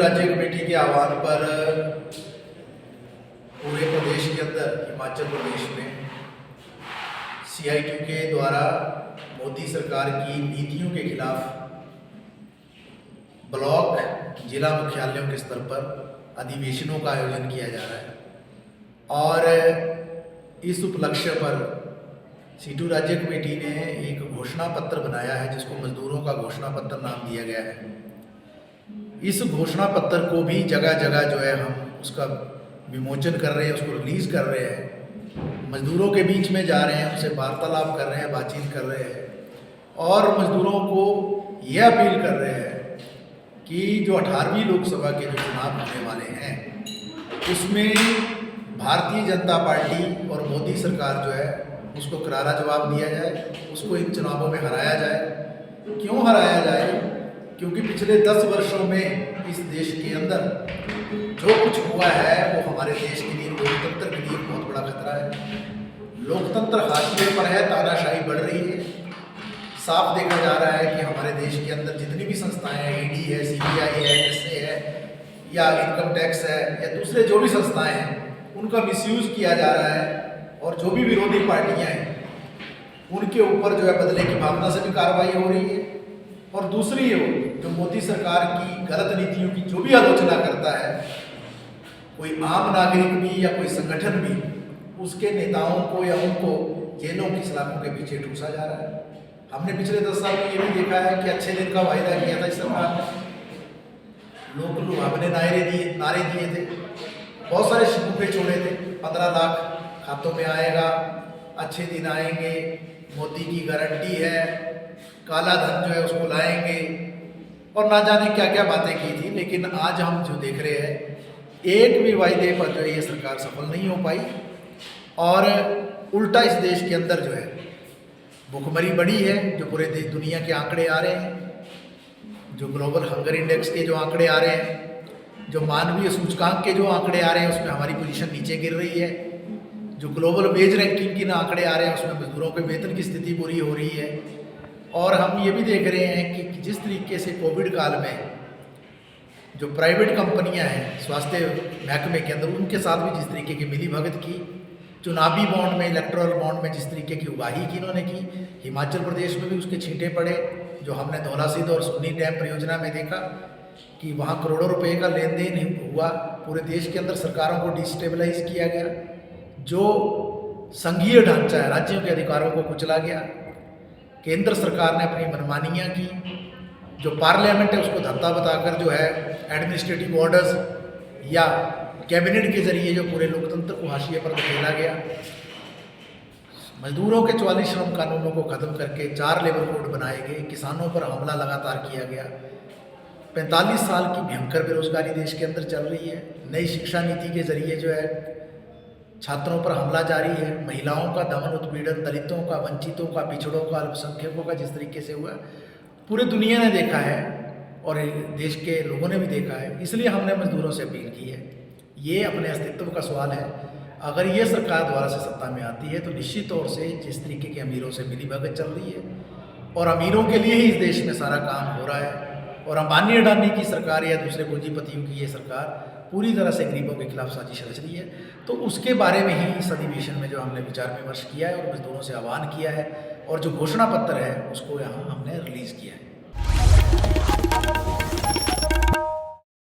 राज्य कमेटी के आह्वान पर पूरे प्रदेश के अंदर हिमाचल प्रदेश में CITU के द्वारा मोदी सरकार की नीतियों के खिलाफ ब्लॉक जिला मुख्यालयों के स्तर पर अधिवेशनों का आयोजन किया जा रहा है। और इस उपलक्ष्य पर सीटू राज्य कमेटी ने एक घोषणा पत्र बनाया है जिसको मजदूरों का घोषणा पत्र नाम दिया गया है। इस घोषणा पत्र को भी जगह जगह जो है हम उसका विमोचन कर रहे हैं, उसको रिलीज़ कर रहे हैं, मजदूरों के बीच में जा रहे हैं, उनसे वार्तालाप कर रहे हैं, बातचीत कर रहे हैं और मजदूरों को यह अपील कर रहे हैं कि जो 18वीं लोकसभा के जो चुनाव होने वाले हैं उसमें भारतीय जनता पार्टी और मोदी सरकार जो है उसको करारा जवाब दिया जाए, उसको इन चुनावों में हराया जाए। क्यों हराया जाए? क्योंकि पिछले 10 वर्षों में इस देश के अंदर जो कुछ हुआ है वो हमारे देश के लिए, लोकतंत्र के लिए बहुत बड़ा खतरा है। लोकतंत्र हाशिए पर है, तानाशाही बढ़ रही है। साफ देखा जा रहा है कि हमारे देश के अंदर जितनी भी संस्थाएं हैं, ED है, CBI है, NSA है या इनकम टैक्स है या दूसरे जो भी संस्थाएं हैं, उनका मिसयूज़ किया जा रहा है और जो भी विरोधी पार्टियां हैं उनके ऊपर जो है बदले की भावना से भी कार्रवाई हो रही है। और दूसरी ओर जो मोदी सरकार की गलत नीतियों की जो भी आलोचना करता है, कोई आम नागरिक भी या कोई संगठन भी, उसके नेताओं को या उनको जेलों की सलाखों के पीछे ठूसा जा रहा है। हमने पिछले 10 साल में ये भी देखा है कि अच्छे दिन का वायदा किया था इस सरकार ने, लोग लुभावने नारे दिए थे, बहुत सारे शगुफे छोड़े थे। 15 लाख खातों में आएगा, अच्छे दिन आएंगे, मोदी की गारंटी है, काला धन जो है उसको लाएंगे और ना जाने क्या क्या बातें की थी। लेकिन आज हम जो देख रहे हैं, एक भी वायदे पर जो है ये सरकार सफल नहीं हो पाई और उल्टा इस देश के अंदर जो है भुखमरी बढ़ी है। जो पूरे दुनिया के आंकड़े आ रहे हैं, जो ग्लोबल हंगर इंडेक्स के जो आंकड़े आ रहे हैं, जो मानवीय सूचकांक के जो आंकड़े आ रहे हैं उसमें हमारी पोजीशन नीचे गिर रही है। जो ग्लोबल वेज रैंकिंग के आंकड़े आ रहे हैं उसमें मजदूरों के वेतन की स्थिति बुरी हो रही है। और हम ये भी देख रहे हैं कि जिस तरीके से कोविड काल में जो प्राइवेट कंपनियां हैं स्वास्थ्य महकमे के अंदर, उनके साथ भी जिस तरीके की मिलीभगत की, चुनावी बॉन्ड में, इलेक्टोरल बॉन्ड में जिस तरीके की उगाही की इन्होंने की, हिमाचल प्रदेश में भी उसके छींटे पड़े। जो हमने धौलासिद्ध और सुन्नी डैम परियोजना में देखा कि वहाँ करोड़ों रुपए का लेन देन हुआ। पूरे देश के अंदर सरकारों को डिस्टेबलाइज किया गया, जो संघीय ढांचा है राज्यों के अधिकारों को कुचला गया। केंद्र सरकार ने अपनी मनमानियाँ की, जो पार्लियामेंट है उसको धत्ता बताकर जो है एडमिनिस्ट्रेटिव ऑर्डर्स या कैबिनेट के जरिए जो पूरे लोकतंत्र को हाशिए पर धकेला गया। मजदूरों के 44 श्रम कानूनों को ख़त्म करके 4 लेबर कोड बनाए गए। किसानों पर हमला लगातार किया गया। 45 साल की भयंकर बेरोजगारी देश के अंदर चल रही है। नई शिक्षा नीति के जरिए जो है छात्रों पर हमला जारी है। महिलाओं का दमन उत्पीड़न, दलितों का, वंचितों का, पिछड़ों का, अल्पसंख्यकों का जिस तरीके से हुआ पूरी दुनिया ने देखा है और देश के लोगों ने भी देखा है। इसलिए हमने मजदूरों से अपील की है। ये अपने अस्तित्व का सवाल है। अगर ये सरकार द्वारा से सत्ता में आती है तो निश्चित तौर से जिस तरीके के अमीरों से मिलीभगत चल रही है और अमीरों के लिए ही इस देश में सारा काम हो रहा है और अंबानी अडानी की सरकार या दूसरे पूंजीपतियों की ये सरकार पूरी तरह से गरीबों के खिलाफ साजिश रच रही है। तो उसके बारे में ही इस अधिवेशन में जो हमने विचार विमर्श किया है और मजदूरों से आह्वान किया है और जो घोषणा पत्र है उसको यहाँ हमने रिलीज़ किया है।